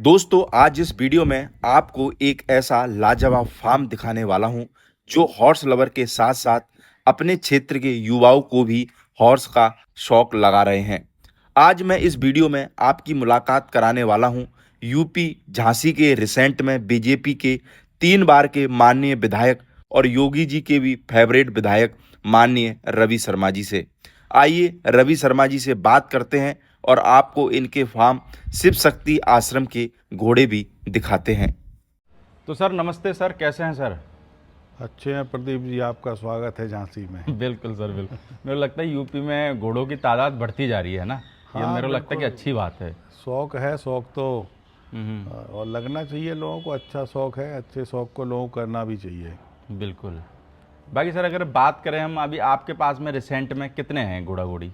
दोस्तों आज इस वीडियो में आपको एक ऐसा लाजवाब फार्म दिखाने वाला हूं जो हॉर्स लवर के साथ साथ अपने क्षेत्र के युवाओं को भी हॉर्स का शौक लगा रहे हैं। आज मैं इस वीडियो में आपकी मुलाकात कराने वाला हूं यूपी झांसी के रिसेंट में बीजेपी के 3 बार के माननीय विधायक और योगी जी के भी फेवरेट विधायक माननीय रवि शर्मा जी से। आइए रवि शर्मा जी से बात करते हैं और आपको इनके फार्म शिव शक्ति आश्रम के घोड़े भी दिखाते हैं। तो सर नमस्ते सर, कैसे हैं सर? अच्छे हैं प्रदीप जी, आपका स्वागत है झांसी में। बिल्कुल सर, बिल्कुल। मेरे को लगता है यूपी में घोड़ों की तादाद बढ़ती जा रही है ना। ये हाँ मेरे को लगता है कि बिल्कुल, अच्छी बात है। शौक है, शौक तो हम्म, और लगना चाहिए लोगों को। अच्छा शौक है, अच्छे शौक को लोगों को करना भी चाहिए। बिल्कुल। बाकी सर अगर बात करें हम अभी आपके पास में रिसेंट में कितने हैं घोड़ा घोड़ी?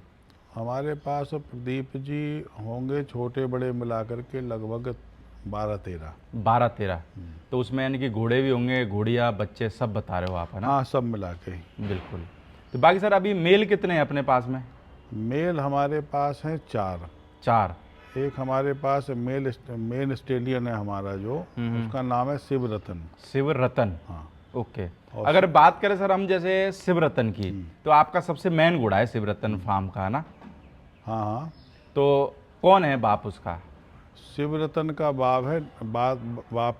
हमारे पास प्रदीप जी होंगे छोटे बड़े मिलाकर के लगभग 12-13। 12-13। तो उसमें यानी कि घोड़े भी होंगे, घोड़िया, बच्चे सब बता रहे हो आप, है ना? हाँ, सब मिला के। बिल्कुल। तो बाकी सर अभी मेल कितने हैं अपने पास में? मेल हमारे पास हैं 4। 4। एक हमारे पास मेन स्टेडियन है हमारा जो, उसका नाम है शिव रतन। शिव रतन। हाँ। ओके। और अगर बात करें सर हम जैसे शिव रतन की, तो आपका सबसे मेन घोड़ा है शिव रतन फार्म का, है ना? हाँ हाँ, तो कौन है बाप उसका? शिव रतन का बाप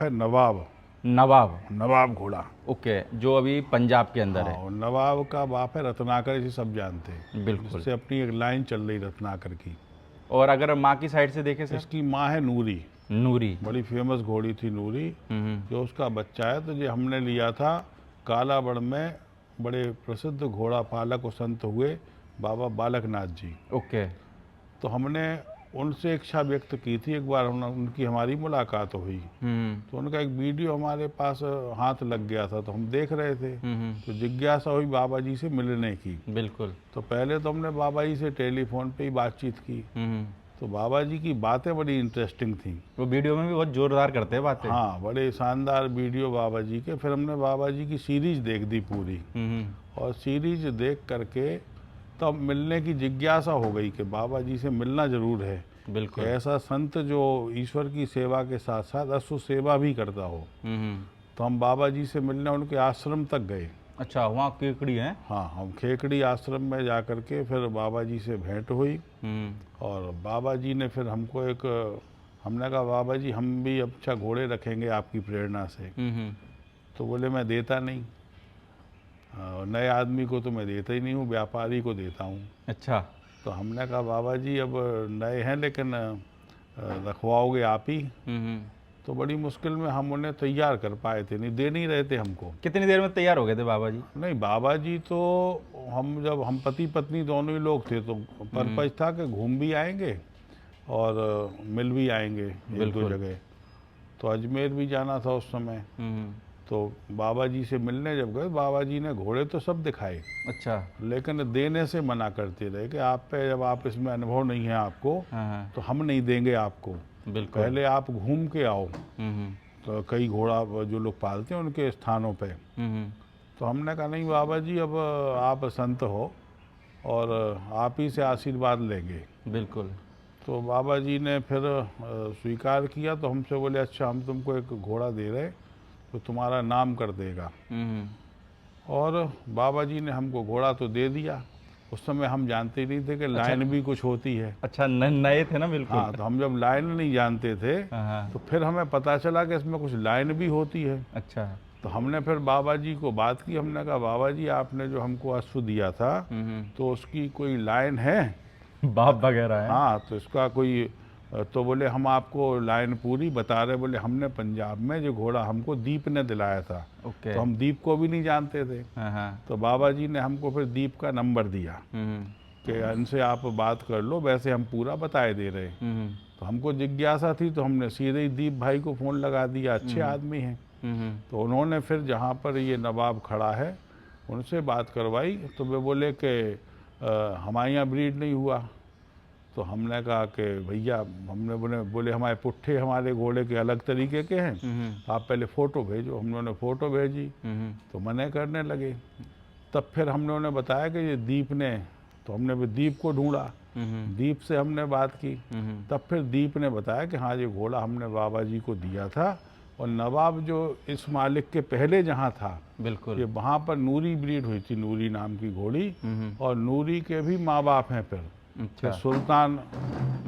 है नवाब। नवाब। नवाब घोड़ा। ओके, जो अभी पंजाब के अंदर हाँ, है। और नवाब का बाप है रत्नाकर, इसे सब जानते हैं। बिल्कुल। इससे अपनी एक लाइन चल रही रत्नाकर की। और अगर माँ की साइड से देखें सर? इसकी माँ है नूरी। नूरी। बड़ी फेमस घोड़ी थी नूरी, हम्म। जो उसका बच्चा है। तो ये हमने लिया था कालाबड़ में। बड़े प्रसिद्ध घोड़ा पालक और संत हुए बाबा बालकनाथ जी। ओके। तो हमने उनसे इच्छा व्यक्त की थी, एक बार उनकी हमारी मुलाकात हुई। तो उनका एक वीडियो हमारे पास हाथ लग गया था, तो हम देख रहे थे। तो जिज्ञासा हुई बाबा जी से मिलने की। बिल्कुल। तो पहले तो हमने बाबा जी से टेलीफोन पे ही बातचीत की। तो बाबा जी की बातें बड़ी इंटरेस्टिंग थी। वो वीडियो में भी बहुत जोरदार करते हैं बातें। हाँ, बड़े शानदार वीडियो बाबा जी के। फिर हमने बाबा जी की सीरीज देख दी पूरी। और सीरीज देख करके तब मिलने की जिज्ञासा हो गई कि बाबा जी से मिलना जरूर है। बिल्कुल। ऐसा संत जो ईश्वर की सेवा के साथ साथ अश्व सेवा भी करता हो। तो हम बाबा जी से मिलने उनके आश्रम तक गए। अच्छा, वहाँ केकड़ी है? हाँ, हम खेकड़ी आश्रम में जा कर के फिर बाबा जी से भेंट हुई। और बाबा जी ने फिर हमको हमने कहा बाबा जी हम भी अच्छा घोड़े रखेंगे आपकी प्रेरणा से। तो बोले मैं देता नहीं, नए आदमी को तो मैं देता ही नहीं हूँ, व्यापारी को देता हूँ। अच्छा। तो हमने कहा बाबा जी अब नए हैं लेकिन रखवाओगे आप ही। तो बड़ी मुश्किल में हम उन्हें तैयार कर पाए थे, नहीं दे नहीं रहे थे हमको। कितनी देर में तैयार हो गए थे बाबा जी? नहीं, बाबा जी तो हम पति पत्नी दोनों ही लोग थे, तो पर्पज था कि घूम भी आएंगे और मिल भी आएंगे एक दो जगह। तो अजमेर भी जाना था उस समय। तो बाबा जी से मिलने जब गए, बाबा जी ने घोड़े तो सब दिखाए। अच्छा। लेकिन देने से मना करते रहे कि आप पे जब आप इसमें अनुभव नहीं है आपको, हाँ। तो हम नहीं देंगे आपको। बिल्कुल। पहले आप घूम के आओ। तो कई घोड़ा जो लोग पालते हैं उनके स्थानों पे। तो हमने कहा नहीं बाबा जी, अब आप संत हो और आप ही से आशीर्वाद लेंगे। बिल्कुल। तो बाबा जी ने फिर स्वीकार किया। तो हमसे बोले अच्छा हम तुमको एक घोड़ा दे रहे, तो तुम्हारा नाम कर देगा। और बाबा जी ने हमको घोड़ा तो दे दिया। उस समय हम जानते ही नहीं थे कि लाइन भी कुछ होती है। अच्छा, नए थे ना? बिल्कुल। हाँ, तो हम जब लाइन नहीं जानते थे, हाँ। तो फिर हमें पता चला कि इसमें कुछ लाइन भी होती है। अच्छा। तो हमने फिर बाबा जी को बात की। हमने कहा बाबा जी आपने जो हमको अश्व दिया था, तो उसकी कोई लाइन है? बाप वगैरह है? हाँ, तो इसका कोई तो बोले हम आपको लाइन पूरी बता रहे। बोले हमने पंजाब में जो घोड़ा हमको दीप ने दिलाया था। ओके। तो हम दीप को भी नहीं जानते थे। हाँ। तो बाबा जी ने हमको फिर दीप का नंबर दिया कि इनसे आप बात कर लो, वैसे हम पूरा बताए दे रहे। तो हमको जिज्ञासा थी, तो हमने सीधे ही दीप भाई को फ़ोन लगा दिया, अच्छे आदमी हैं। तो उन्होंने फिर जहाँ पर ये नवाब खड़ा है उनसे बात करवाई। तो वे बोले कि हमारे यहाँ ब्रीड नहीं हुआ। तो हमने कहा कि भैया, हमने बोले हमारे पुट्ठे हमारे घोड़े के अलग तरीके के हैं, आप पहले फ़ोटो भेजो। हम लोगों ने फ़ोटो भेजी। तो मना करने लगे। तब फिर हम लोगों ने बताया कि ये दीप ने, तो हमने भी दीप को ढूंढा। दीप से हमने बात की। तब फिर दीप ने बताया कि हाँ ये घोड़ा हमने बाबा जी को दिया था, और नवाब जो इस मालिक के पहले जहाँ था बिल्कुल। ये वहाँ पर नूरी ब्रीड हुई थी, नूरी नाम की घोड़ी, और नूरी के भी माँ बाप हैं फिर अच्छा। सुल्तान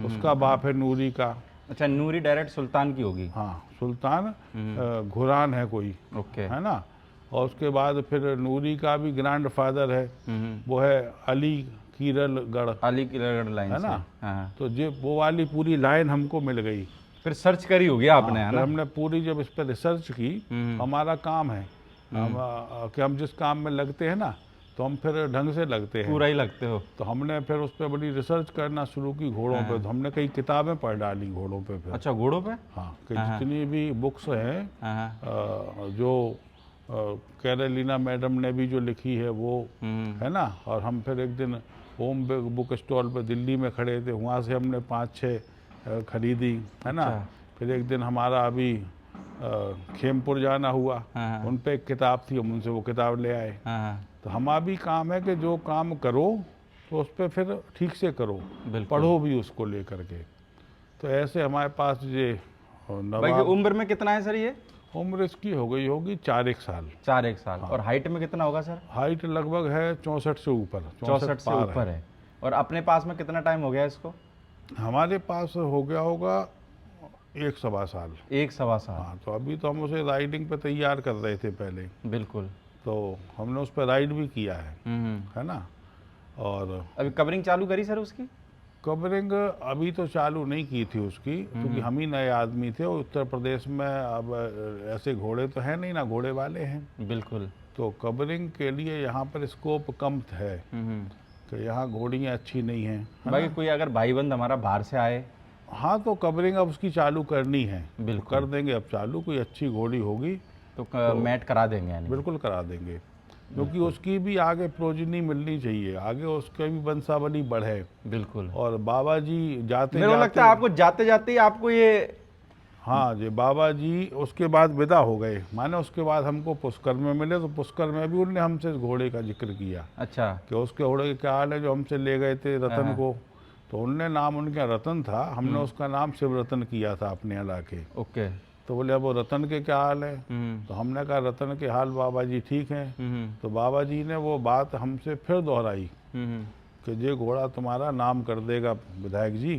उसका बाप है नूरी का। अच्छा, नूरी डायरेक्ट सुल्तान की होगी। हाँ सुल्तान घुरान है कोई, ओके। है ना। और उसके बाद फिर नूरी का भी ग्रैंड फादर है, वो है अली कीरलगढ़, अली की लाइन है से। ना। हाँ। तो ये वो वाली पूरी लाइन हमको मिल गई। फिर सर्च करी होगी आपने, है फिर ना? हमने पूरी जब इस पर रिसर्च की, हमारा काम है कि हम जिस काम में लगते हैं ना तो हम फिर ढंग से लगते हैं। पूरा ही लगते हो। तो हमने फिर उस पर बड़ी रिसर्च करना शुरू की घोड़ों पे। तो हमने कई किताबें पढ़ डाली घोड़ों पे फिर। अच्छा, घोड़ों पे? हाँ कि जितनी भी बुक्स हैं हाँ। जो कैरोलिना मैडम ने भी जो लिखी है वो, है ना। और हम फिर एक दिन होम बुक स्टॉल पे दिल्ली में खड़े थे, वहाँ से हमने 5-6 खरीदी, है ना। अच्छा। फिर एक दिन हमारा अभी खेमपुर जाना हुआ, हाँ। उन पे एक किताब थी, हम उनसे वो किताब ले आए। हाँ। तो हमारा भी काम है कि जो काम करो तो उस पर फिर ठीक से करो, बिल्कुल। पढ़ो भी उसको लेकर के। तो ऐसे हमारे पास ये भाई नवाब, उम्र में कितना है सर ये? उम्र इसकी हो गई होगी 4-1 साल। 4-1 साल। और हाइट में कितना होगा सर? हाइट लगभग है 64 से ऊपर, 64 से पार ऊपर है। और अपने पास में कितना टाइम हो गया इसको? हमारे पास हो गया होगा 1 सवा साल। 1 सवा साल। हाँ तो अभी तो हम उसे राइडिंग पे तैयार कर रहे थे पहले, बिल्कुल। तो हमने उस पर राइड भी किया है ना। और अभी कवरिंग चालू करी सर उसकी? कवरिंग अभी तो चालू नहीं की थी उसकी, क्योंकि हम ही नए आदमी थे, और उत्तर प्रदेश में अब ऐसे घोड़े तो हैं नहीं ना, घोड़े वाले हैं। बिल्कुल। तो कवरिंग के लिए यहाँ पर स्कोप कम है, कि यहाँ घोड़ियाँ अच्छी नहीं हैं, है बाकी ना? कोई अगर भाईबंद हमारा बाहर से आए? हाँ तो कवरिंग अब उसकी चालू करनी है, बिल्कुल। कर देंगे अब चालू। कोई अच्छी घोड़ी होगी तो मैट करा देंगे यानी? बिल्कुल करा देंगे, क्योंकि उसकी भी आगे प्रोजनी मिलनी चाहिए, आगे उसके भी वंशावली बढ़े। बिल्कुल। और बाबा जी जाते मेरे को लगता है आपको जाते जाते ही आपको ये, हाँ जी बाबा जी उसके बाद विदा हो गए, माने उसके बाद हमको पुष्कर में मिले, तो पुष्कर में भी उन्होंने हमसे घोड़े का जिक्र किया अच्छा, कि उसके घोड़े के क्या हाल है, जो हमसे ले गए थे रतन को। तो उनने नाम उनका रतन था, हमने उसका नाम शिव रतन किया था अपने यहाँ लाके। ओके। तो बोले अब वो रतन के क्या हाल है, तो हमने कहा रतन के हाल बाबा जी ठीक हैं। तो बाबा जी ने वो बात हमसे फिर दोहराई कि ये घोड़ा तुम्हारा नाम कर देगा विधायक जी,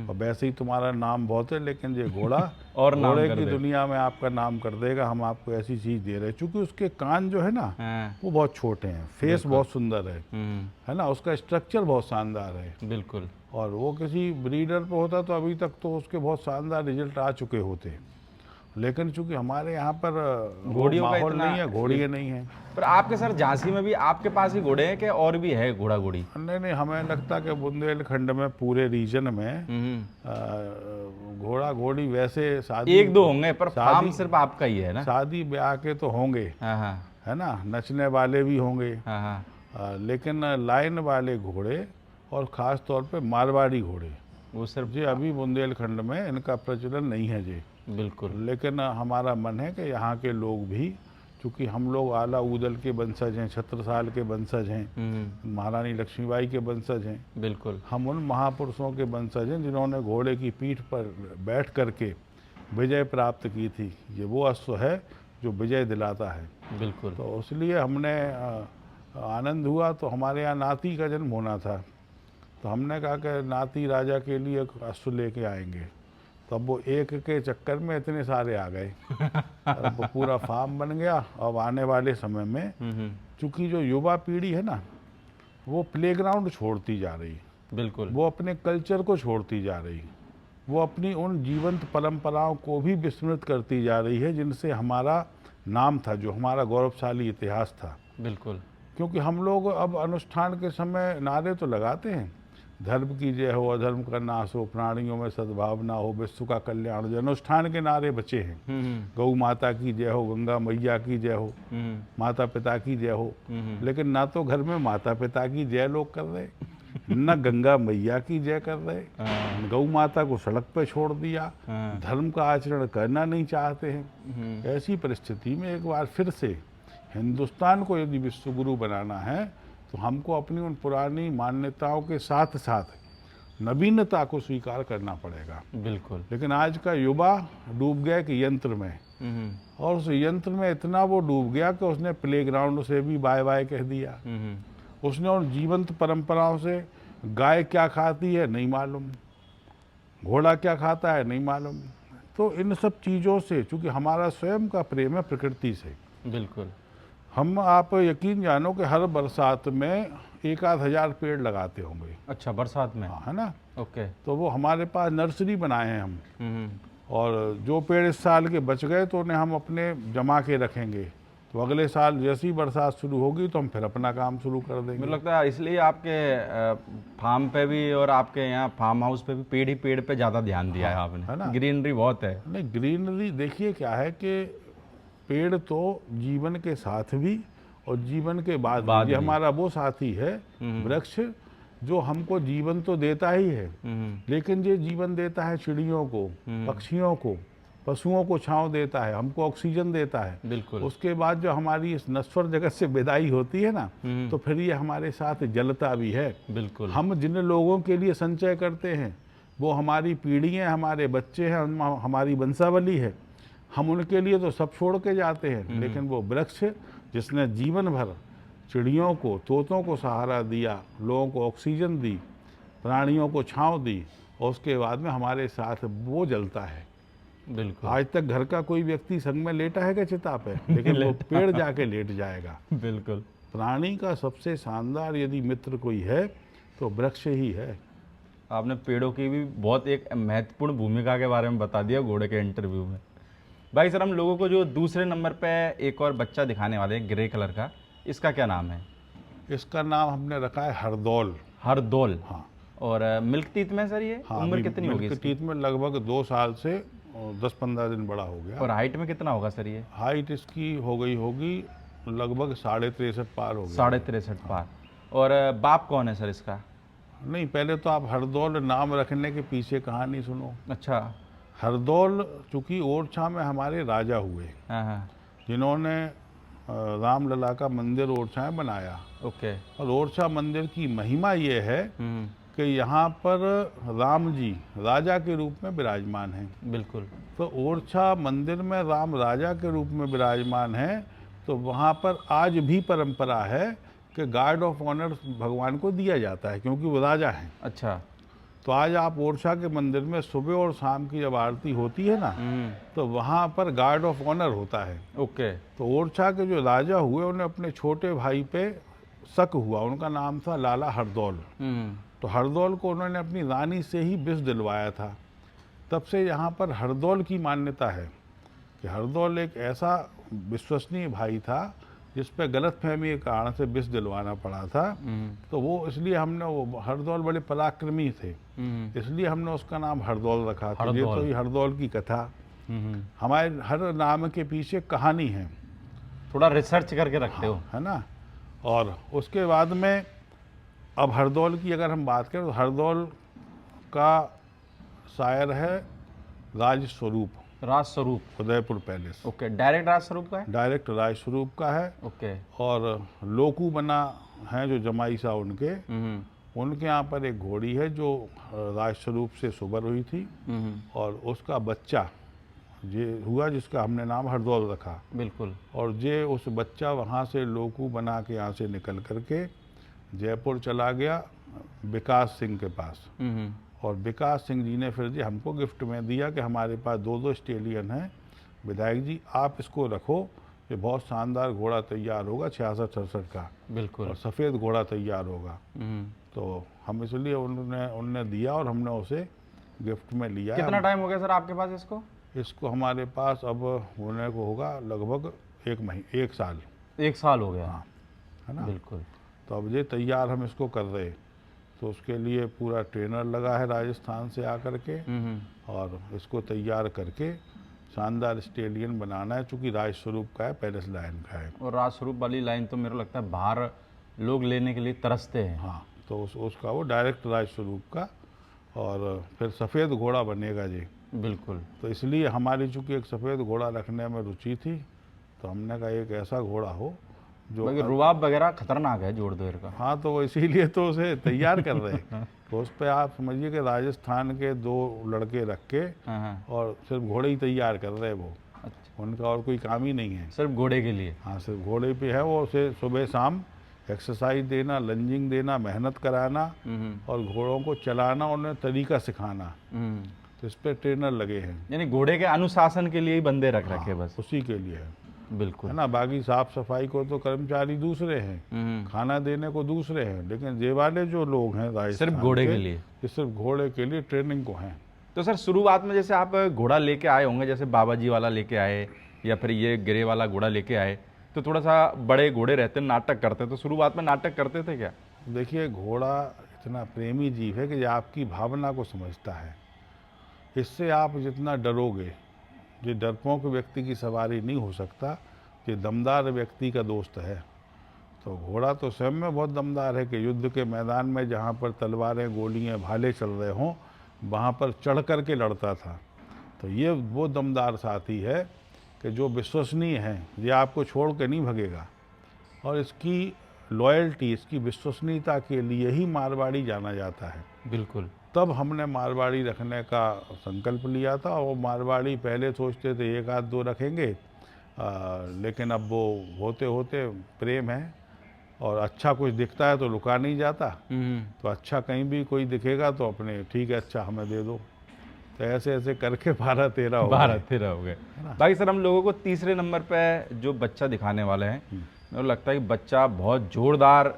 और वैसे ही तुम्हारा नाम बहुत है, लेकिन ये घोड़ा और नाम घोड़े कर की देगा। दुनिया में आपका नाम कर देगा। हम आपको ऐसी चीज़ दे रहे हैं, चूँकि उसके कान जो है ना हाँ। वो बहुत छोटे हैं, फेस बहुत सुंदर है ना, उसका स्ट्रक्चर बहुत शानदार है। बिल्कुल। और वो किसी ब्रीडर पे होता तो अभी तक तो उसके बहुत शानदार रिजल्ट आ चुके होते, लेकिन चूंकि हमारे यहाँ पर वो घोड़ियों का माहौल इतना- नहीं है, घोड़ियाँ नहीं है। पर आपके सर झांसी में भी आपके पास ही घोड़े हैं, कि और भी है घोड़ा घोड़ी? नहीं नहीं, हमें लगता कि बुंदेलखंड में पूरे रीजन में घोड़ा घोड़ी वैसे शादी 1-2 होंगे, पर फार्म शादी- सिर्फ आपका ही है ना? शादी ब्याह के तो होंगे, हाँ हाँ है ना, नचने वाले भी होंगे, हाँ हाँ। लेकिन लाइन वाले घोड़े और ख़ास तौर पे मारवाड़ी घोड़े, वो सिर्फ जी अभी बुंदेलखंड में इनका प्रचलन नहीं है जी। बिल्कुल। लेकिन हमारा मन है कि यहाँ के लोग भी, चूँकि हम लोग आला ऊदल के वंशज हैं, छत्रसाल के वंशज हैं, महारानी लक्ष्मीबाई के वंशज हैं, बिल्कुल। हम उन महापुरुषों के वंशज हैं जिन्होंने घोड़े की पीठ पर बैठ करके विजय प्राप्त की थी। ये वो अश्व है जो विजय दिलाता है। बिल्कुल। तो इसलिए हमने आनंद हुआ, तो हमारे यहाँ नाती का जन्म होना था, तो हमने कहा कि नाती राजा के लिए एक अश्व लेके आएंगे। तो अब वो एक के चक्कर में इतने सारे आ गए, अब वो पूरा फार्म बन गया। अब आने वाले समय में चूँकि जो युवा पीढ़ी है ना, वो प्लेग्राउंड छोड़ती जा रही, बिल्कुल। वो अपने कल्चर को छोड़ती जा रही, वो अपनी उन जीवंत परंपराओं को भी विस्मृत करती जा रही है जिनसे हमारा नाम था, जो हमारा गौरवशाली इतिहास था। बिल्कुल। क्योंकि हम लोग अब अनुष्ठान के समय नारे तो लगाते हैं, धर्म की जय हो, अधर्म का नाश हो, प्राणियों में सद्भावना हो, विश्व का कल्याण हो, अनुष्ठान के नारे बचे हैं। गौ माता की जय हो, गंगा मैया की जय हो, माता पिता की जय हो, लेकिन ना तो घर में माता पिता की जय लोग कर रहे, न गंगा मैया की जय कर रहे, गौ माता को सड़क पे छोड़ दिया, धर्म का आचरण करना नहीं चाहते हैं। ऐसी परिस्थिति में एक बार फिर से हिंदुस्तान को यदि विश्व गुरु बनाना है, तो हमको अपनी उन पुरानी मान्यताओं के साथ साथ नवीनता को स्वीकार करना पड़ेगा। बिल्कुल। लेकिन आज का युवा डूब गया कि यंत्र में, और उस यंत्र में इतना वो डूब गया कि उसने प्लेग्राउंड से भी बाय बाय कह दिया। उसने उन जीवंत परंपराओं से, गाय क्या खाती है नहीं मालूम, घोड़ा क्या खाता है नहीं मालूम। तो इन सब चीज़ों से, चूँकि हमारा स्वयं का प्रेम है प्रकृति से, बिल्कुल। हम, आप यकीन जानो कि हर बरसात में 1-1000 पेड़ लगाते होंगे। अच्छा, बरसात में? हाँ, है ना। ओके। तो वो हमारे पास नर्सरी बनाए हैं हम, और जो पेड़ इस साल के बच गए तो उन्हें हम अपने जमा के रखेंगे, तो अगले साल जैसी बरसात शुरू होगी तो हम फिर अपना काम शुरू कर देंगे। मुझे लगता है इसलिए आपके फार्म पे भी और आपके यहाँ फार्म हाउस पे भी पेड़ ही पेड़ पे ज़्यादा ध्यान दिया है आपने, है ना। ग्रीनरी बहुत है। नहीं, ग्रीनरी देखिए क्या है कि पेड़ तो जीवन के साथ भी और जीवन के बाद ये भी। हमारा वो साथी है वृक्ष, जो हमको जीवन तो देता ही है, लेकिन ये जीवन देता है चिड़ियों को, पक्षियों को, पशुओं को छांव देता है, हमको ऑक्सीजन देता है। बिल्कुल। उसके बाद जो हमारी इस नश्वर जगत से विदाई होती है ना, तो फिर ये हमारे साथ जलता भी है। बिल्कुल। हम जिन लोगों के लिए संचय करते हैं वो हमारी पीढ़ियाँ, हमारे बच्चे हैं, हमारी वंशावली है, हम उनके लिए तो सब छोड़ के जाते हैं। लेकिन वो वृक्ष जिसने जीवन भर चिड़ियों को, तोतों को सहारा दिया, लोगों को ऑक्सीजन दी, प्राणियों को छांव दी, और उसके बाद में हमारे साथ वो जलता है। बिल्कुल। आज तक घर का कोई व्यक्ति संग में लेटा है क्या चिता पे? लेकिन वो पेड़ जाके लेट जाएगा। बिल्कुल। प्राणी का सबसे शानदार यदि मित्र कोई है तो वृक्ष ही है। आपने पेड़ों की भी बहुत एक महत्वपूर्ण भूमिका के बारे में बता दिया घोड़े के इंटरव्यू में। भाई सर, हम लोगों को जो दूसरे नंबर पे एक और बच्चा दिखाने वाले हैं ग्रे कलर का, इसका क्या नाम है? इसका नाम हमने रखा है हरदौल। हरदौल। हाँ। और मिल्क टीथ में सर ये उम्र कितनी होगी इसकी? टीथ में लगभग 2 साल से 10-15 दिन बड़ा हो गया। और हाइट में कितना होगा सर ये? हाइट इसकी हो गई होगी लगभग 63.5 पार हो गया। 63.5 पार। और बाप कौन है सर इसका? नहीं, पहले तो आप हरदौल नाम रखने के पीछे कहानी सुनो। अच्छा। हरदौल चूँकि ओरछा में हमारे राजा हुए, हाँ, जिन्होंने रामलला का मंदिर ओरछा में बनाया। ओके। और ओरछा मंदिर की महिमा ये है कि यहाँ पर राम जी राजा के रूप में विराजमान हैं। बिल्कुल। तो ओरछा मंदिर में राम राजा के रूप में विराजमान है, तो वहाँ पर आज भी परंपरा है कि गार्ड ऑफ ऑनर भगवान को दिया जाता है, क्योंकि वो राजा हैं। अच्छा। तो आज आप ओरछा के मंदिर में सुबह और शाम की जब आरती होती है ना, तो वहाँ पर गार्ड ऑफ ऑनर होता है। ओके। तो ओरछा के जो राजा हुए उन्हें अपने छोटे भाई पे शक हुआ, उनका नाम था लाला हरदौल। तो हरदौल को उन्होंने अपनी रानी से ही विष दिलवाया था। तब से यहाँ पर हरदौल की मान्यता है कि हरदौल एक ऐसा विश्वसनीय भाई था जिस पे गलतफहमी के कारण से विष दिलवाना पड़ा था। तो वो इसलिए हमने, वो हरदौल बड़े पराक्रमी थे, इसलिए हमने उसका नाम हरदौल रखा था। ये तो ये हरदौल की कथा। हमारे हर नाम के पीछे कहानी है, थोड़ा रिसर्च करके रखते हो, है ना। और उसके बाद में अब हरदौल की अगर हम बात करें तो हरदौल का शायर है राजस्वरूप। राजस्वरूप। उदयपुर पैलेस। ओके। डायरेक्ट राजस्वरूप का है? डायरेक्ट राजस्वरूप का है। ओके। और लोकू बना है जो जमाई सा उनके, उनके यहाँ पर एक घोड़ी है जो राजस्वरूप से सुबर हुई थी, और उसका बच्चा ये हुआ जिसका हमने नाम हरदौल रखा। बिल्कुल। और ये उस बच्चा वहाँ से लोकू बना के यहाँ से निकल करके जयपुर चला गया विकास सिंह के पास। और विकास सिंह जी ने फिर जी हमको गिफ्ट में दिया कि हमारे पास 2 स्टेलियन हैं, विधायक जी आप इसको रखो, ये बहुत शानदार घोड़ा तैयार होगा 66-68 का। बिल्कुल। और सफ़ेद घोड़ा तैयार होगा। तो हम इसलिए उनने दिया और हमने उसे गिफ्ट में लिया। कितना टाइम हो गया सर आपके पास इसको? इसको हमारे पास अब होने को होगा लगभग 1 साल। 1 साल हो गया। हाँ, है ना। बिल्कुल। तो अब ये तैयार हम इसको कर रहे, तो उसके लिए पूरा ट्रेनर लगा है राजस्थान से आकर के, और इसको तैयार करके शानदार स्टेलियन बनाना है, चूँकि राजस्वरूप का है, पैलेस लाइन का है। और राजस्वरूप वाली लाइन तो मेरे लगता है बाहर लोग लेने के लिए तरसते हैं। हाँ, तो उसका वो डायरेक्ट राजस्वरूप का, और फिर सफ़ेद घोड़ा बनेगा जी। बिल्कुल। तो इसलिए हमारी चूँकि एक सफ़ेद घोड़ा रखने में रुचि थी, तो हमने कहा एक ऐसा घोड़ा हो जो बाकी रुबाब वगैरह खतरनाक है जोड़ देर का। हाँ, तो वो इसीलिए तो उसे तैयार कर रहे हैं। तो उस पे आप समझिए कि राजस्थान के 2 लड़के रख के हाँ हाँ। और सिर्फ घोड़े ही तैयार कर रहे हैं वो। अच्छा, उनका और कोई काम ही नहीं है। सिर्फ घोड़े के लिए। हाँ, सिर्फ घोड़े पे है वो। उसे सुबह शाम एक्सरसाइज देना, लंजिंग देना, मेहनत कराना और घोड़ों को चलाना, उन्हें तरीका सिखाना। तो इस पे ट्रेनर लगे हैं। यानी घोड़े के अनुशासन के लिए ही बंदे रख रखे बस। उसी के लिए है बिल्कुल। ना। बाकी साफ सफाई को तो कर्मचारी दूसरे हैं, खाना देने को दूसरे हैं, लेकिन ये वाले जो लोग हैं राजस्थान सिर्फ घोड़े के लिए। ये सिर्फ घोड़े के लिए ट्रेनिंग को हैं। तो सर शुरुआत में जैसे आप घोड़ा लेके आए होंगे, जैसे बाबा जी वाला लेके आए या फिर ये ग्रे वाला घोड़ा लेके आए, तो थोड़ा सा बड़े घोड़े रहते नाटक करते, तो शुरुआत में नाटक करते थे क्या? देखिए, घोड़ा इतना प्रेमी जीव है कि ये आपकी भावना को समझता है। इससे आप जितना डरोगे, ये डरपोक व्यक्ति की सवारी नहीं हो सकता, ये दमदार व्यक्ति का दोस्त है। तो घोड़ा तो स्वयं में बहुत दमदार है कि युद्ध के मैदान में जहाँ पर तलवारें, गोलियाँ, भाले चल रहे हों, वहाँ पर चढ़ कर के लड़ता था। तो ये वो दमदार साथी है कि जो विश्वसनीय है, ये आपको छोड़ के नहीं भगेगा। और इसकी लॉयल्टी, इसकी विश्वसनीयता के लिए ही मारवाड़ी जाना जाता है। बिल्कुल। तब हमने मारवाड़ी रखने का संकल्प लिया था। और मारवाड़ी पहले सोचते थे 1 आध 2 रखेंगे, लेकिन अब वो होते होते प्रेम है और अच्छा कुछ दिखता है तो रुका नहीं जाता। तो अच्छा कहीं भी कोई दिखेगा तो अपने ठीक है, अच्छा हमें दे दो। तो ऐसे ऐसे करके 12-13 हो गए। 12-13 हो गए। बाकी सर हम लोगों को तीसरे नंबर पे जो बच्चा दिखाने वाले हैं, मेरे को लगता है कि बच्चा बहुत जोरदार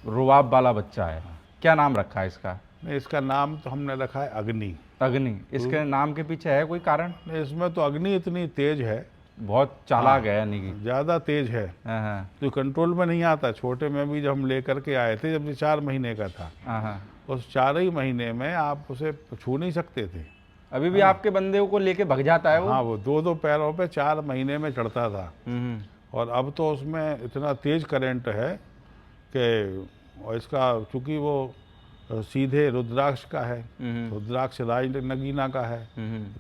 रुबाब वाला बच्चा है। क्या नाम रखा है इसका? नहीं, इसका नाम तो हमने रखा है अग्नि। अग्नि। इसके नाम के पीछे है कोई कारण? इसमें तो अग्नि इतनी तेज है, बहुत चालाक है यानी कि। ज़्यादा तेज है, हाँ तो कंट्रोल में नहीं आता। छोटे में भी जब हम लेकर के आए थे, जब ये 4 महीने का था, हाँ। उस 4 ही महीने में आप उसे छू नहीं सकते थे। अभी भी आपके बंदे को लेके भग जाता है वो? हाँ, वो 2-2 पैरों पे 4 महीने में चढ़ता था। और अब तो उसमें इतना तेज करंट है कि, और इसका चूँकि वो सीधे रुद्राक्ष का है, रुद्राक्ष राज नगीना का है,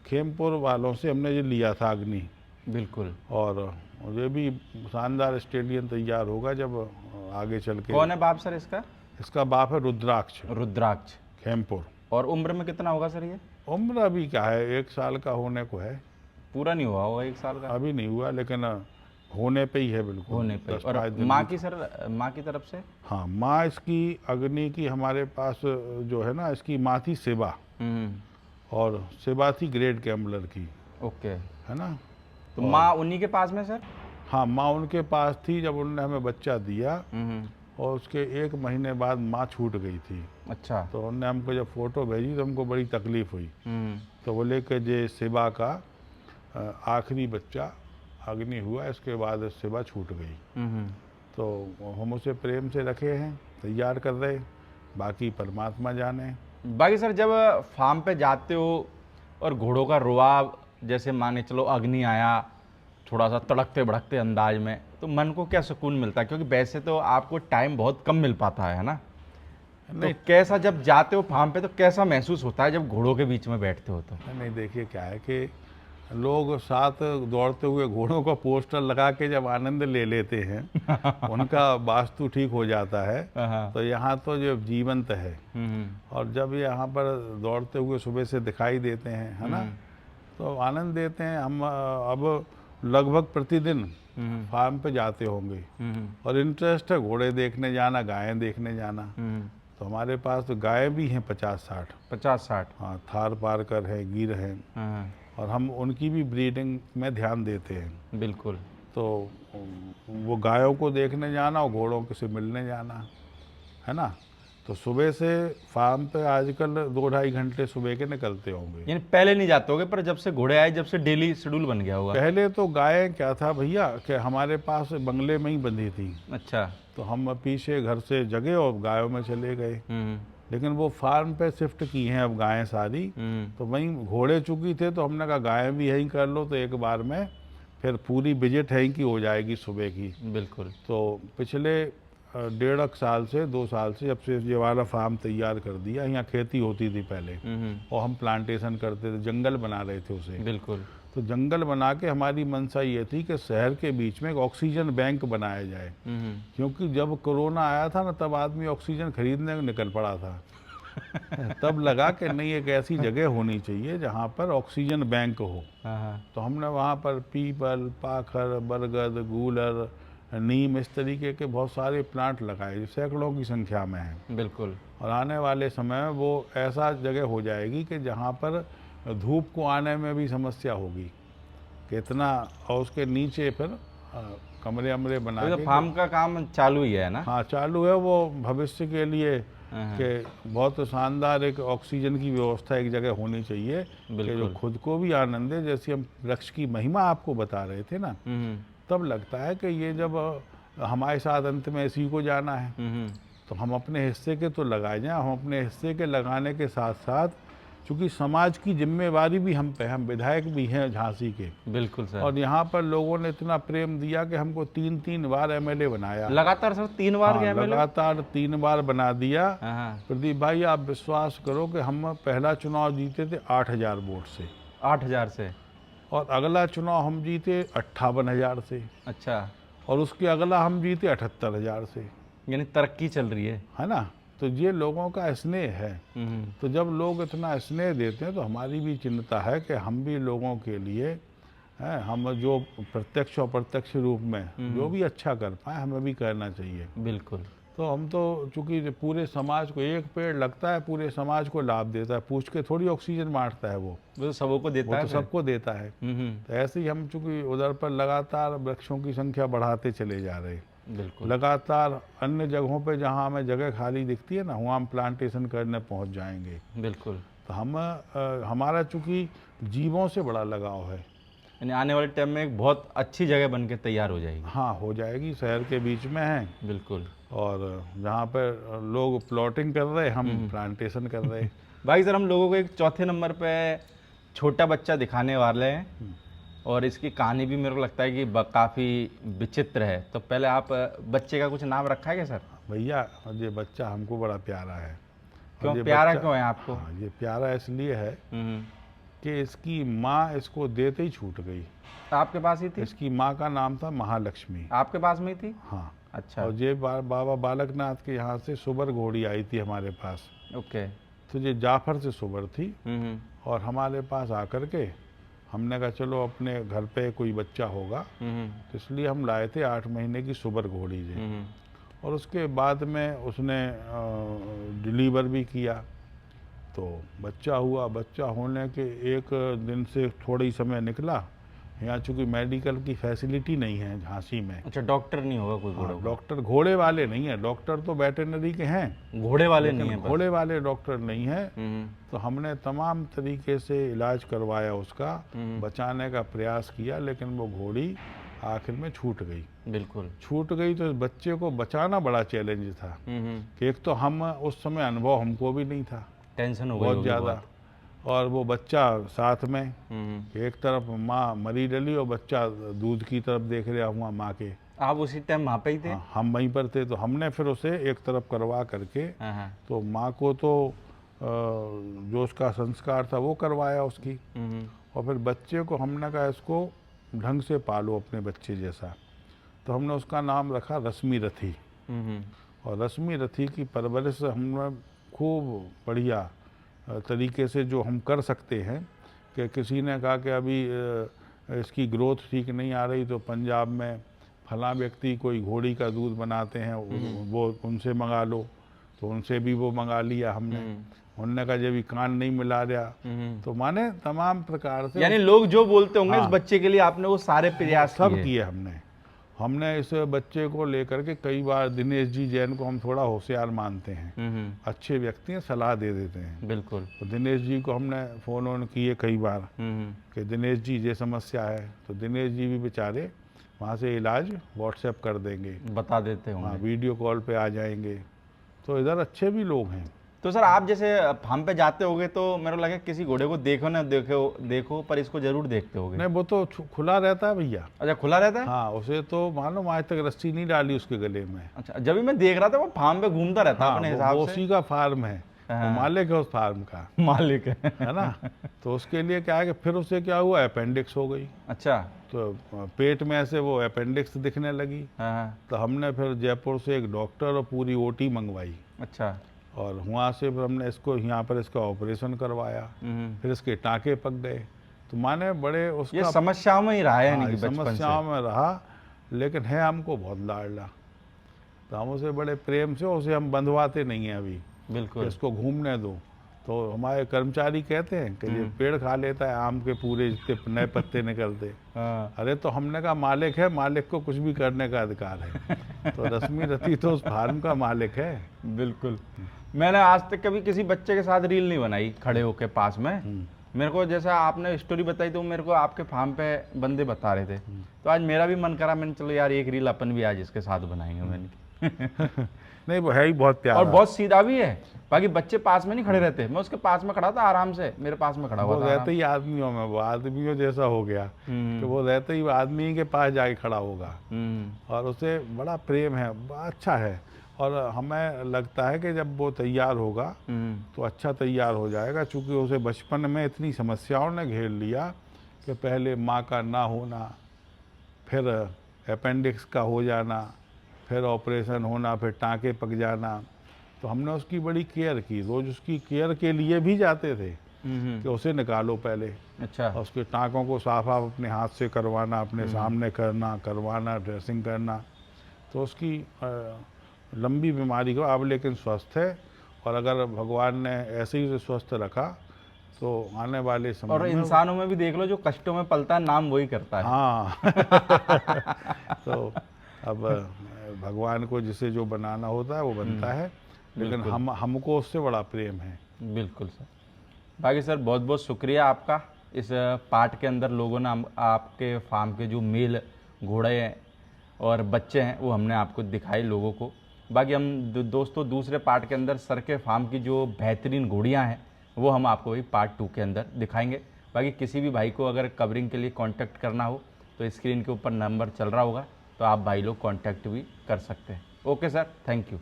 खेमपुर वालों से हमने ये लिया था अग्नि। बिल्कुल। और ये भी शानदार स्टेडियम तैयार होगा जब आगे चल के। कौन है बाप सर इसका? इसका बाप है रुद्राक्ष, रुद्राक्ष। खेमपुर। और उम्र में कितना होगा सर ये? उम्र अभी क्या है, 1 साल का होने को है। पूरा नहीं हुआ होगा 1 साल का? अभी नहीं हुआ, लेकिन होने पे ही है बिल्कुल। होने पे। 10-5 और दिन माँ की सर, माँ की तरफ से? हाँ, माँ इसकी अग्नि की हमारे पास जो है ना, इसकी माँ थी सेवा, और सेवा थी ग्रेट गैम्बलर की। ओके। है ना। तो माँ उन्हीं के पास में सर? हाँ, माँ उनके पास थी जब उन्होंने हमें बच्चा दिया, और उसके 1 महीने बाद माँ छूट गई थी। अच्छा। तो उन्होंने हमको जब फोटो भेजी तो हमको बड़ी तकलीफ हुई। तो बोले कि जे सेवा का आखिरी बच्चा अग्नि हुआ, इसके बाद सेवा छूट गई। तो हम उसे प्रेम से रखे हैं, तैयार कर रहे, बाकी परमात्मा जाने। बाकी सर जब फार्म पे जाते हो और घोड़ों का रुबाब, जैसे माने चलो अग्नि आया थोड़ा सा तड़कते भड़कते अंदाज में, तो मन को क्या सुकून मिलता है? क्योंकि वैसे तो आपको टाइम बहुत कम मिल पाता है ना। तो कैसा जब जाते हो फार्म पे तो कैसा महसूस होता है जब घोड़ों के बीच में बैठते हो तो? नहीं, देखिए क्या है कि लोग साथ दौड़ते हुए घोड़ों का पोस्टर लगा के जब आनंद ले लेते हैं उनका वास्तु ठीक हो जाता है। तो यहाँ तो जो जीवंत है, और जब यहाँ पर दौड़ते हुए सुबह से दिखाई देते हैं, है ना, तो आनंद देते हैं। हम अब लगभग प्रतिदिन फार्म पे जाते होंगे, और इंटरेस्ट है घोड़े देखने जाना, गायें देखने जाना। तो हमारे पास तो गाय भी हैं 50-60। 50-60? हाँ, थार पारकर है, गिर हैं, और हम उनकी भी ब्रीडिंग में ध्यान देते हैं। बिल्कुल। तो वो गायों को देखने जाना और घोड़ों से मिलने जाना, है ना। तो सुबह से फार्म पे आजकल 2-2.5 घंटे सुबह के निकलते होंगे। यानी पहले नहीं जाते होगे, पर जब से घोड़े आए, जब से डेली शेड्यूल बन गया होगा? पहले तो गायें क्या था भैया कि हमारे पास बंगले में ही बंधी थी। अच्छा। तो हम पीछे घर से जगे और गायों में चले गए। लेकिन वो फार्म पे शिफ्ट की हैं अब गायें सारी। तो वहीं घोड़े चुकी थे, तो हमने कहा गायें भी यहीं कर लो, तो एक बार में फिर पूरी विजिट यहीं की हो जाएगी सुबह की। बिल्कुल। तो पिछले 1.5 साल से 2 साल से जब से ये वाला फार्म तैयार कर दिया, यहाँ खेती होती थी पहले, और हम प्लांटेशन करते थे, जंगल बना रहे थे उसे। बिल्कुल। तो जंगल बना के हमारी मंशा ये थी कि शहर के बीच में एक ऑक्सीजन बैंक बनाया जाए, क्योंकि जब कोरोना आया था ना तब आदमी ऑक्सीजन खरीदने निकल पड़ा था। तब लगा कि नहीं, एक ऐसी जगह होनी चाहिए जहाँ पर ऑक्सीजन बैंक हो। तो हमने वहाँ पर पीपल, पाखर, बरगद, गूलर, नीम, इस तरीके के बहुत सारे प्लांट लगाए, सैकड़ों की संख्या में हैं। बिल्कुल। और आने वाले समय में वो ऐसा जगह हो जाएगी कि जहाँ पर धूप को आने में भी समस्या होगी कितना, और उसके नीचे फिर कमरे अमरे बना अभी के। तो फार्म का काम चालू ही है ना? हाँ चालू है, वो भविष्य के लिए कि बहुत शानदार एक ऑक्सीजन की व्यवस्था एक जगह होनी चाहिए कि जो खुद को भी आनंद है। जैसे हम वृक्ष की महिमा आपको बता रहे थे ना, तब लगता है कि ये जब हमारे साथ अंत में इसी को जाना है तो हम अपने हिस्से के तो लगाए जाएं। हम अपने हिस्से के लगाने के साथ साथ, चूँकि समाज की जिम्मेवारी भी हम पे, हम विधायक भी हैं झांसी के। बिल्कुल सर। और यहाँ पर लोगों ने इतना प्रेम दिया कि हमको 3 बार एमएलए बनाया। लगातार सर 3 बार गए एमएलए? लगातार 3 बार बना दिया। प्रदीप भाई आप विश्वास करो कि हम पहला चुनाव जीते थे 8,000 वोट से। 8,000 से? और अगला चुनाव हम जीते 58,000 से। अच्छा। और उसके अगला हम जीते 78,000 से। यानी तरक्की चल रही है ना? तो ये लोगों का स्नेह है। तो जब लोग इतना स्नेह देते हैं तो हमारी भी चिंता है कि हम भी लोगों के लिए हम जो प्रत्यक्ष और अप्रत्यक्ष रूप में जो भी अच्छा कर पाए हमें भी करना चाहिए। बिल्कुल। तो हम तो चूंकि पूरे समाज को, एक पेड़ लगता है पूरे समाज को लाभ देता है, पूछ के थोड़ी ऑक्सीजन बांटता है वो तो सबको देता है, तो सबको देता है। तो ऐसे ही हम चूंकि उधर पर लगातार वृक्षों की संख्या बढ़ाते चले जा रहे हैं। बिल्कुल। लगातार अन्य जगहों पे जहाँ हमें जगह खाली दिखती है ना, वहाँ हम प्लांटेशन करने पहुँच जाएंगे। बिल्कुल। तो हम हमारा चूंकि जीवों से बड़ा लगाव है, यानी आने वाले टाइम में एक बहुत अच्छी जगह बन के तैयार हो जाएगी। हाँ हो जाएगी, शहर के बीच में है। बिल्कुल। और जहाँ पर लोग प्लॉटिंग कर रहे हैं हम प्लांटेशन कर रहे हैं। भाई सर हम लोगों को एक चौथे नंबर पे छोटा बच्चा दिखाने वाले हैं और इसकी कहानी भी मेरे को लगता है कि काफ़ी विचित्र है। तो पहले आप बच्चे का कुछ नाम रखा है क्या सर? भैया ये बच्चा हमको बड़ा प्यारा है। क्यों प्यारा क्यों है आपको? हाँ, ये प्यारा इसलिए है कि इसकी माँ इसको देते ही छूट गई। आपके पास ही थी? इसकी माँ का नाम था महालक्ष्मी। आपके पास में ही थी? हाँ। अच्छा। और ये बाबा बालकनाथ के यहाँ से सुबर घोड़ी आई थी हमारे पास। ओके। तो ये जाफर से सुबर थी और हमारे पास आकर के हमने कहा चलो अपने घर पे कोई बच्चा होगा, तो इसलिए हम लाए थे 8 महीने की सुबर घोड़ी से। और उसके बाद में उसने डिलीवर भी किया तो बच्चा हुआ। बच्चा होने के एक दिन से थोड़ा ही समय निकला। यहाँ चूँकि मेडिकल की फैसिलिटी नहीं है झांसी में। अच्छा, डॉक्टर नहीं होगा कोई घोड़े? डॉक्टर घोड़े वाले नहीं है, डॉक्टर तो वेटरनरी के हैं, घोड़े वाले नहीं है। घोड़े वाले डॉक्टर नहीं है। तो हमने तमाम तरीके से इलाज करवाया, उसका बचाने का प्रयास किया, लेकिन वो घोड़ी आखिर में छूट गई। बिल्कुल छूट गई। तो बच्चे को बचाना बड़ा चैलेंज था कि एक तो हम उस समय अनुभव हमको भी नहीं था, टेंशन हो गई बहुत ज़्यादा। और वो बच्चा साथ में, एक तरफ माँ मरी डली और बच्चा दूध की तरफ देख रहा हुआ माँ के। आप उसी टाइम वहाँ पे ही थे? हाँ, हम वहीं पर थे। तो हमने फिर उसे एक तरफ करवा करके तो माँ को तो जो उसका संस्कार था वो करवाया उसकी। और फिर बच्चे को हमने कहा इसको ढंग से पालो अपने बच्चे जैसा। तो हमने उसका नाम रखा रश्मि रथी। और रश्मि रथी की परवरिश हमने खूब बढ़िया तरीके से जो हम कर सकते हैं कि किसी ने कहा कि अभी इसकी ग्रोथ ठीक नहीं आ रही तो पंजाब में फला व्यक्ति कोई घोड़ी का दूध बनाते हैं, वो उनसे मंगा लो। तो उनसे भी वो मंगा लिया हमने। उनने कहा जब भी कान नहीं मिला रहा तो माने तमाम प्रकार से, यानी लोग जो बोलते होंगे इस बच्चे के लिए आपने वो सारे प्रयास सब किए हमने इस बच्चे को लेकर के। कई बार दिनेश जी जैन को हम थोड़ा होशियार मानते हैं, अच्छे व्यक्ति हैं, सलाह दे देते हैं। बिल्कुल। तो दिनेश जी को हमने फोन ऑन किए कई बार कि दिनेश जी ये समस्या है। तो दिनेश जी भी बेचारे वहाँ से इलाज व्हाट्सएप कर देंगे, बता देते होंगे। हाँ, वीडियो कॉल पे आ जाएंगे। तो इधर अच्छे भी लोग हैं। तो सर आप जैसे फार्म पे जाते होगे तो मेरे को लगा किसी घोड़े को देखो ना देखो पर इसको जरूर देखते होगे। नहीं, वो तो खुला रहता है भैया। अच्छा, खुला रहता है? हाँ, उसे तो मानो आज तक रस्सी नहीं डाली उसके गले में। अच्छा, जब भी मैं देख रहा था वो फार्म पे घूमता रहता है अपने हिसाब से। उसी का फार्म है। वो मालिक है उस फार्म का, मालिक है ना। तो उसके लिए क्या है कि फिर उसे क्या हुआ, अपेंडिक्स हो गई। अच्छा। तो पेट में ऐसे वो अपेंडिक्स दिखने लगी। हाँ। तो हमने फिर जयपुर से एक डॉक्टर और पूरी ओटी मंगवाई, अच्छा। और वहाँ से फिर हमने इसको यहाँ पर इसका ऑपरेशन करवाया। फिर इसके टाँके पक गए। तो माने बड़े ये उसका, समस्याओं में ही रहा है यानी हाँ, कि ये बचपन से। समस्याओं में रहा, लेकिन है हमको बहुत लाडला। तो हम उसे बड़े प्रेम से, उसे हम बंधवाते नहीं हैं अभी कि बिल्कुल। इसको घूमने दो। तो हमारे कर्मचारी कहते हैं कि ये पेड़ खा लेता है, आम के पूरे जितने नए पत्ते निकलते। हाँ। अरे तो हमने कहा मालिक है, मालिक को कुछ भी करने का अधिकार है। तो रश्मि रति तो उस फार्म का मालिक है। बिल्कुल। मैंने आज तक कभी किसी बच्चे के साथ रील नहीं बनाई खड़े होके पास में। मेरे को जैसा आपने स्टोरी बताई तो मेरे को आपके फार्म पे बंदे बता रहे थे, तो आज मेरा भी मन करा, मैंने चलो यार एक रील अपन भी आज इसके साथ बनाएंगे मैंने। नहीं, वो है ही बहुत प्यारा। और बहुत सीधा भी है। बाकी बच्चे पास में नहीं खड़े रहते, मैं उसके पास में खड़ा था आराम से, मेरे पास में खड़ा वो हुआ था रहते ही आदमियों में, वो आदमियों जैसा हो गया कि वो रहते ही आदमी के पास जाके खड़ा होगा, और उसे बड़ा प्रेम है, अच्छा है। और हमें लगता है कि जब वो तैयार होगा तो अच्छा तैयार हो जाएगा, क्योंकि उसे बचपन में इतनी समस्याओं ने घेर लिया कि पहले माँ का ना होना, फिर अपेंडिक्स का हो जाना, फिर ऑपरेशन होना, फिर टाँके पक जाना। तो हमने उसकी बड़ी केयर की, रोज़ उसकी केयर के लिए भी जाते थे कि उसे निकालो पहले। अच्छा। और उसके टाँकों को साफ आप अपने हाथ से करवाना, अपने सामने करवाना, ड्रेसिंग करना। तो उसकी लंबी बीमारी को अब लेकिन स्वस्थ है, और अगर भगवान ने ऐसे ही उसे स्वस्थ रखा तो आने वाले समय और में इंसानों में भी देख लो, जो कष्टों में पलता है नाम वही करता है। हाँ। तो अब भगवान को जिसे जो बनाना होता है वो बनता है, लेकिन हमको उससे बड़ा प्रेम है। बिल्कुल सर। बाकी सर बहुत बहुत शुक्रिया आपका, इस पार्ट के अंदर लोगों ने आपके फार्म के जो मेल घोड़े हैं और बच्चे हैं वो हमने आपको दिखाए लोगों को। बाकी हम दोस्तों दूसरे पार्ट के अंदर सर के फार्म की जो बेहतरीन घोड़ियाँ हैं वो हम आपको वही पार्ट 2 के अंदर दिखाएंगे। बाकी किसी भी भाई को अगर कवरिंग के लिए कांटेक्ट करना हो तो स्क्रीन के ऊपर नंबर चल रहा होगा, तो आप भाई लोग कांटेक्ट भी कर सकते हैं। Okay sir, thank you.